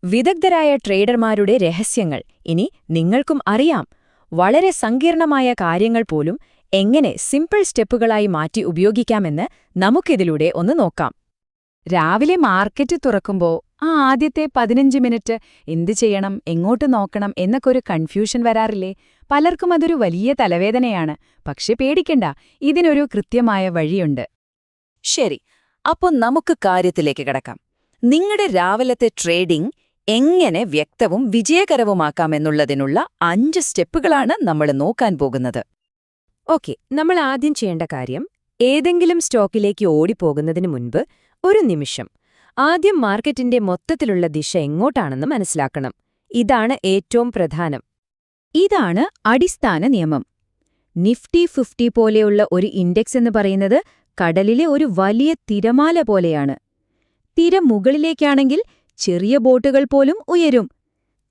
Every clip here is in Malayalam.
വിദഗ്ധരായ ട്രേഡർമാരുടെ രഹസ്യങ്ങൾ ഇനി നിങ്ങൾക്കും അറിയാം. വളരെ സങ്കീർണമായ കാര്യങ്ങൾ പോലും എങ്ങനെ സിംപിൾ സ്റ്റെപ്പുകളായി മാറ്റി ഉപയോഗിക്കാമെന്ന് നമുക്കിതിലൂടെ ഒന്ന് നോക്കാം. രാവിലെ മാർക്കറ്റ് തുറക്കുമ്പോൾ ആദ്യത്തെ 15 മിനിറ്റ് എന്തു ചെയ്യണം, എങ്ങോട്ട് നോക്കണം എന്നൊക്കെ ഒരു കൺഫ്യൂഷൻ വരാറില്ലേ? പലർക്കും അതൊരു വലിയ തലവേദനയാണ്. പക്ഷെ പേടിക്കണ്ട, ഇതിനൊരു കൃത്യമായ വഴിയുണ്ട്. ശരി, അപ്പോൾ നമുക്ക് കാര്യത്തിലേക്ക് കിടക്കാം. നിങ്ങളുടെ രാവിലത്തെ ട്രേഡിംഗ് എങ്ങനെ വ്യക്തവും വിജയകരവുമാക്കാമെന്നുള്ളതിനുള്ള 5 സ്റ്റെപ്പുകളാണ് നമ്മൾ നോക്കാൻ പോകുന്നത്. ഓക്കെ, നമ്മൾ ആദ്യം ചെയ്യേണ്ട കാര്യം, ഏതെങ്കിലും സ്റ്റോക്കിലേക്ക് ഓടിപ്പോകുന്നതിന് മുൻപ് ഒരു നിമിഷം ആദ്യം മാർക്കറ്റിന്റെ മൊത്തത്തിലുള്ള ദിശ എങ്ങോട്ടാണെന്ന് മനസ്സിലാക്കണം. ഇതാണ് ഏറ്റവും പ്രധാനം. ഇതാണ് അടിസ്ഥാന നിയമം. നിഫ്റ്റി 50 പോലെയുള്ള ഒരു ഇൻഡെക്സ് എന്ന് പറയുന്നത് കടലിലെ ഒരു വലിയ തിരമാല പോലെയാണ്. തിര മുകളിലേക്കാണെങ്കിൽ ചെറിയ ബോട്ടുകൾ പോലും ഉയരും.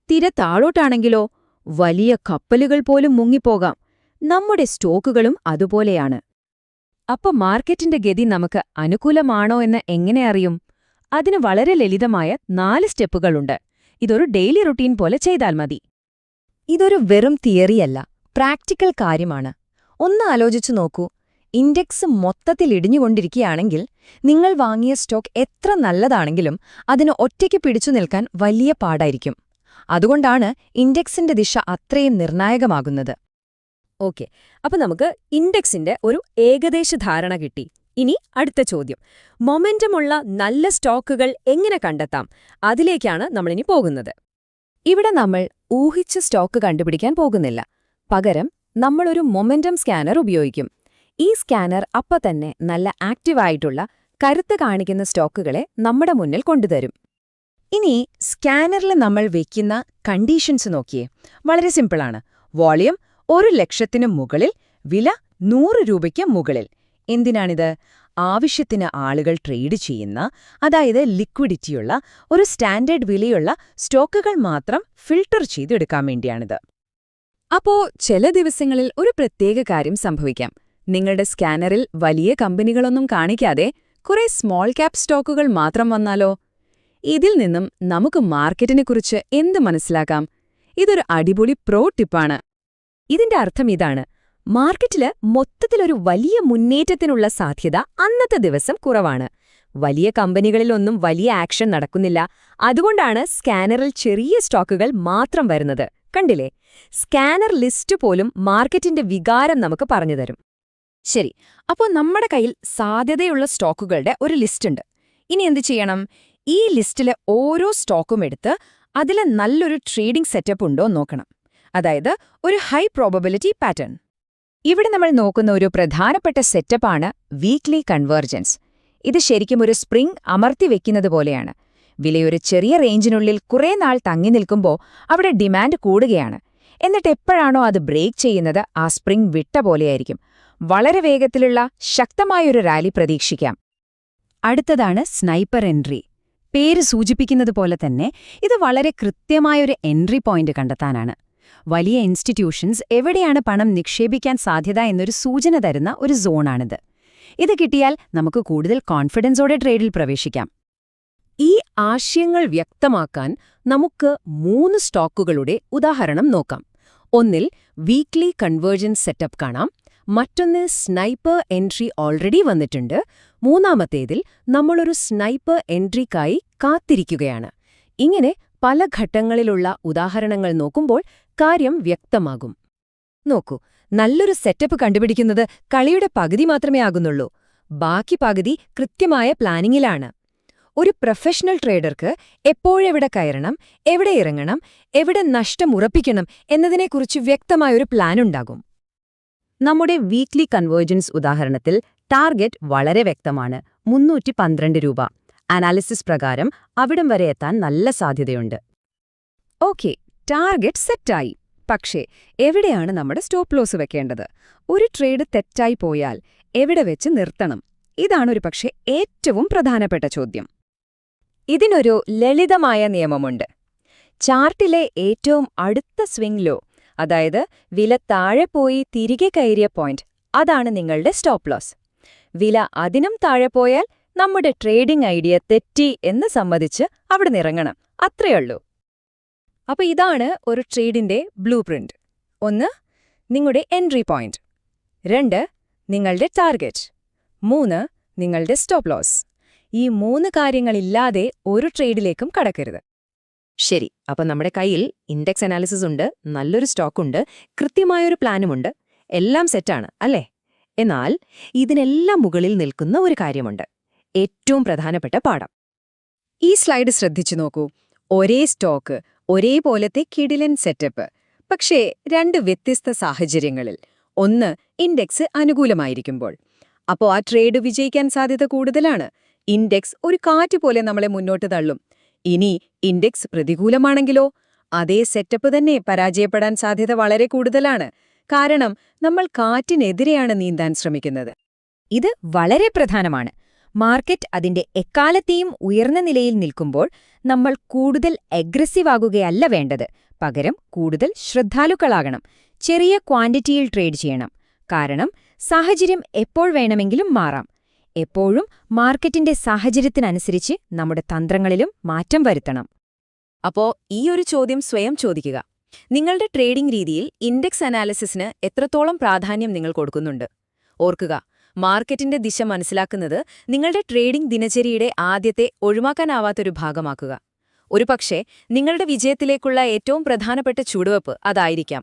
തിര താഴോട്ടാണെങ്കിലോ വലിയ കപ്പലുകൾ പോലും മുങ്ങിപ്പോകാം. നമ്മുടെ സ്റ്റോക്കുകളും അതുപോലെയാണ്. അപ്പൊ മാർക്കറ്റിന്റെ ഗതി നമുക്ക് അനുകൂലമാണോ എന്ന് എങ്ങനെ അറിയും? അതിന് വളരെ ലളിതമായ 4 സ്റ്റെപ്പുകളുണ്ട്. ഇതൊരു ഡെയിലി റുട്ടീൻ പോലെ ചെയ്താൽ മതി. ഇതൊരു വെറും തിയറിയല്ല, പ്രാക്ടിക്കൽ കാര്യമാണ്. ഒന്ന് ആലോചിച്ചു നോക്കൂ. ഇൻഡെക്സ് മൊത്തത്തിൽ ഇടിഞ്ഞുകൊണ്ടിരിക്കുകയാണെങ്കിൽ നിങ്ങൾ വാങ്ങിയ സ്റ്റോക്ക് എത്ര നല്ലതാണെങ്കിലും അതിന് ഒറ്റയ്ക്ക് പിടിച്ചു നിൽക്കാൻ വലിയ പാടായിരിക്കും. അതുകൊണ്ടാണ് ഇൻഡെക്സിന്റെ ദിശ അത്രയും നിർണായകമാകുന്നത്. ഓക്കെ, അപ്പൊ നമുക്ക് ഇൻഡെക്സിന്റെ ഒരു ഏകദേശ ധാരണ കിട്ടി. ഇനി അടുത്ത ചോദ്യം, മൊമെന്റമുള്ള നല്ല സ്റ്റോക്കുകൾ എങ്ങനെ കണ്ടെത്താം? അതിലേക്കാണ് നമ്മളിനി പോകുന്നത്. ഇവിടെ നമ്മൾ ഊഹിച്ച സ്റ്റോക്ക് കണ്ടുപിടിക്കാൻ പോകുന്നില്ല. പകരം നമ്മളൊരു മൊമെന്റം സ്കാനർ ഉപയോഗിക്കും. ഈ സ്കാനർ തന്നെ നല്ല ആക്റ്റീവായിട്ടുള്ള കരുത്ത് കാണിക്കുന്ന സ്റ്റോക്കുകളെ നമ്മുടെ മുന്നിൽ കൊണ്ടുതരും. ഇനി സ്കാനറിൽ നമ്മൾ വയ്ക്കുന്ന കണ്ടീഷൻസ് നോക്കിയേ. വളരെ സിമ്പിളാണ്. വോളിയം 1,00,000 മുകളിൽ, വില 100 രൂപയ്ക്ക് മുകളിൽ. എന്തിനാണിത്? ആവശ്യത്തിന് ആളുകൾ ട്രേഡ് ചെയ്യുന്ന, അതായത് ലിക്വിഡിറ്റിയുള്ള ഒരു സ്റ്റാൻഡേർഡ് വിലയുള്ള സ്റ്റോക്കുകൾ മാത്രം ഫിൽട്ടർ ചെയ്തെടുക്കാൻ വേണ്ടിയാണിത്. അപ്പോ ചില ദിവസങ്ങളിൽ ഒരു പ്രത്യേക കാര്യം സംഭവിക്കാം. നിങ്ങളുടെ സ്കാനറിൽ വലിയ കമ്പനികളൊന്നും കാണിക്കാതെ കുറെ സ്മോൾ ക്യാപ് സ്റ്റോക്കുകൾ മാത്രം വന്നാലോ? ഇതിൽ നിന്നും നമുക്ക് മാർക്കറ്റിനെക്കുറിച്ച് എന്ത് മനസ്സിലാക്കാം? ഇതൊരു അടിപൊളി പ്രോ ടിപ്പാണ്. ഇതിന്റെ അർത്ഥം ഇതാണ്: മാർക്കറ്റില് മൊത്തത്തിലൊരു വലിയ മുന്നേറ്റത്തിനുള്ള സാധ്യത അന്നത്തെ ദിവസം കുറവാണ്. വലിയ കമ്പനികളിലൊന്നും വലിയ ആക്ഷൻ നടക്കുന്നില്ല. അതുകൊണ്ടാണ് സ്കാനറിൽ ചെറിയ സ്റ്റോക്കുകൾ മാത്രം വരുന്നത്. കണ്ടില്ലേ? സ്കാനർ ലിസ്റ്റ് പോലും മാർക്കറ്റിന്റെ വികാരം നമുക്ക് പറഞ്ഞുതരും. ശരി, അപ്പോൾ നമ്മുടെ കയ്യിൽ സാധ്യതയുള്ള സ്റ്റോക്കുകളുടെ ഒരു ലിസ്റ്റുണ്ട്. ഇനി എന്തു ചെയ്യണം? ഈ ലിസ്റ്റിലെ ഓരോ സ്റ്റോക്കും എടുത്ത് അതിലെ നല്ലൊരു ട്രേഡിംഗ് സെറ്റപ്പ് ഉണ്ടോ നോക്കണം. അതായത് ഒരു ഹൈ പ്രോബബിലിറ്റി പാറ്റേൺ. ഇവിടെ നമ്മൾ നോക്കുന്ന ഒരു പ്രധാനപ്പെട്ട സെറ്റപ്പാണ് വീക്ക്ലി കൺവേർജൻസ്. ഇത് ശരിക്കും ഒരു സ്പ്രിംഗ് അമർത്തിവെക്കുന്നത് പോലെയാണ്. വിലയൊരു ചെറിയ റേഞ്ചിനുള്ളിൽ കുറേ നാൾ തങ്ങി നിൽക്കുമ്പോൾ അവിടെ ഡിമാൻഡ് കൂടുകയാണ്. എന്നിട്ട് എപ്പോഴാണോ അത് ബ്രേക്ക് ചെയ്യുന്നത്, ആ സ്പ്രിംഗ് വിട്ട പോലെയായിരിക്കും. വളരെ വേഗത്തിലുള്ള ശക്തമായൊരു റാലി പ്രതീക്ഷിക്കാം. അടുത്തതാണ് സ്നൈപ്പർ എൻട്രി. പേര് സൂചിപ്പിക്കുന്നത് പോലെ തന്നെ ഇത് വളരെ കൃത്യമായൊരു എൻട്രി പോയിന്റ് കണ്ടെത്താനാണ്. വലിയ ഇൻസ്റ്റിറ്റ്യൂഷൻസ് എവിടെയാണ് പണം നിക്ഷേപിക്കാൻ സാധ്യത എന്നൊരു സൂചന തരുന്ന ഒരു സോണാണിത്. ഇത് കിട്ടിയാൽ നമുക്ക് കൂടുതൽ കോൺഫിഡൻസോടെ ട്രേഡിൽ പ്രവേശിക്കാം. ഈ ആശയങ്ങൾ വ്യക്തമാക്കാൻ നമുക്ക് 3 സ്റ്റോക്കുകളുടെ ഉദാഹരണം നോക്കാം. ഒന്നിൽ വീക്ക്ലി കൺവേർജൻസ് സെറ്റപ്പ് കാണാം, മറ്റൊന്ന് സ്നൈപ്പർ എൻട്രി ഓൾറെഡി വന്നിട്ടുണ്ട്, മൂന്നാമത്തേതിൽ നമ്മളൊരു സ്നൈപ്പർ എൻട്രിക്കായി കാത്തിരിക്കുകയാണ്. ഇങ്ങനെ പല ഘട്ടങ്ങളിലുള്ള ഉദാഹരണങ്ങൾ നോക്കുമ്പോൾ കാര്യം വ്യക്തമാകും. നോക്കൂ, നല്ലൊരു സെറ്റപ്പ് കണ്ടുപിടിക്കുന്നത് കളിയുടെ പകുതി മാത്രമേ ആകുന്നുള്ളൂ. ബാക്കി പകുതി കൃത്യമായ പ്ലാനിങ്ങിലാണ്. ഒരു പ്രൊഫഷണൽ ട്രേഡർക്ക് എപ്പോഴെവിടെ കയറണം, എവിടെ ഇറങ്ങണം, എവിടെ നഷ്ടം ഉറപ്പിക്കണം എന്നതിനെക്കുറിച്ച് വ്യക്തമായൊരു പ്ലാനുണ്ടാകും. നമ്മുടെ വീക്ക്ലി കൺവേർജൻസ് ഉദാഹരണത്തിൽ ടാർഗറ്റ് വളരെ വ്യക്തമാണ്: 312 രൂപ. അനാലിസിസ് പ്രകാരം അവിടം വരെ എത്താൻ നല്ല സാധ്യതയുണ്ട്. ഓക്കെ, ടാർഗറ്റ് സെറ്റായി. പക്ഷേ എവിടെയാണ് നമ്മുടെ സ്റ്റോപ്പ് ലോസ് വെക്കേണ്ടത്? ഒരു ട്രേഡ് തെറ്റായി പോയാൽ എവിടെ വെച്ച് നിർത്തണം? ഇതാണൊരു പക്ഷേ ഏറ്റവും പ്രധാനപ്പെട്ട ചോദ്യം. ഇതിനൊരു ലളിതമായ നിയമമുണ്ട്. ചാർട്ടിലെ ഏറ്റവും അടുത്ത സ്വിംഗ് ലോ, അതായത് വില താഴെ പോയി തിരികെ കയറിയ പോയിന്റ്, അതാണ് നിങ്ങളുടെ സ്റ്റോപ്പ് ലോസ്. വില അതിനും താഴെ പോയാൽ നമ്മുടെ ട്രേഡിംഗ് ഐഡിയ തെറ്റി എന്ന് സമ്മതിച്ച് അവിടെ നിറങ്ങണം. അത്രയുള്ളൂ. അപ്പോൾ ഇതാണ് ഒരു ട്രേഡിന്റെ ബ്ലൂ പ്രിന്റ്. 1. നിങ്ങളുടെ എൻട്രി പോയിന്റ്. 2. നിങ്ങളുടെ ടാർഗറ്റ്. 3. നിങ്ങളുടെ സ്റ്റോപ്പ് ലോസ്. ഈ 3 കാര്യങ്ങളില്ലാതെ ഒരു ട്രേഡിലേക്കും കടക്കരുത്. ശരി, അപ്പോൾ നമ്മുടെ കയ്യിൽ ഇൻഡെക്സ് അനാലിസിസ് ഉണ്ട്, നല്ലൊരു സ്റ്റോക്കുണ്ട്, കൃത്യമായൊരു പ്ലാനുമുണ്ട്, എല്ലാം സെറ്റാണ് അല്ലേ? എന്നാൽ ഇതിനെല്ലാം മുകളിൽ നിൽക്കുന്ന ഒരു കാര്യമുണ്ട്, ഏറ്റവും പ്രധാനപ്പെട്ട പാഠം. ഈ സ്ലൈഡ് ശ്രദ്ധിച്ചു നോക്കൂ. ഒരേ സ്റ്റോക്ക്, ഒരേപോലത്തെ കിടിലൻ സെറ്റപ്പ്, പക്ഷേ 2 വ്യത്യസ്ത സാഹചര്യങ്ങളിൽ. ഒന്ന്, ഇൻഡെക്സ് അനുകൂലമായിരിക്കുമ്പോൾ. അപ്പോൾ ആ ട്രേഡ് വിജയിക്കാൻ സാധ്യത കൂടുതലാണ്. ഇൻഡെക്സ് ഒരു കാറ്റ് പോലെ നമ്മളെ മുന്നോട്ട് തള്ളും. ഇനി ഇൻഡെക്സ് പ്രതികൂലമാണെങ്കിലോ? അതേ സെറ്റപ്പ് തന്നെ പരാജയപ്പെടാൻ സാധ്യത വളരെ കൂടുതലാണ്. കാരണം നമ്മൾ കാറ്റിനെതിരെയാണ് നീന്താൻ ശ്രമിക്കുന്നത്. ഇത് വളരെ പ്രധാനമാണ്. മാർക്കറ്റ് അതിന്റെ എക്കാലത്തെയും ഉയർന്ന നിലയിൽ നിൽക്കുമ്പോൾ നമ്മൾ കൂടുതൽ അഗ്രസീവ് ആകുകയല്ല വേണ്ടത്. പകരം കൂടുതൽ ശ്രദ്ധാലുക്കളാകണം. ചെറിയ ക്വാണ്ടിറ്റിയിൽ ട്രേഡ് ചെയ്യണം. കാരണം സാഹചര്യം എപ്പോൾ വേണമെങ്കിലും മാറാം. എപ്പോഴും മാർക്കറ്റിന്റെ സാഹചര്യത്തിനനുസരിച്ച് നമ്മുടെ തന്ത്രങ്ങളിലും മാറ്റം വരുത്തണം. അപ്പോൾ ഈ ഒരു ചോദ്യം സ്വയം ചോദിക്കുക. നിങ്ങളുടെ ട്രേഡിംഗ് രീതിയിൽ ഇൻഡെക്സ് അനാലിസിസിന് എത്രത്തോളം പ്രാധാന്യം നിങ്ങൾ കൊടുക്കുന്നുണ്ട്? ഓർക്കുക, മാർക്കറ്റിന്റെ ദിശ മനസ്സിലാക്കുന്നത് നിങ്ങളുടെ ട്രേഡിംഗ് ദിനചര്യയുടെ ആദ്യത്തെ ഒഴിവാക്കാനാവാത്തൊരു ഭാഗമാക്കുക. ഒരുപക്ഷേ നിങ്ങളുടെ വിജയത്തിലേക്കുള്ള ഏറ്റവും പ്രധാനപ്പെട്ട ചുവടുവെപ്പ് അതായിരിക്കാം.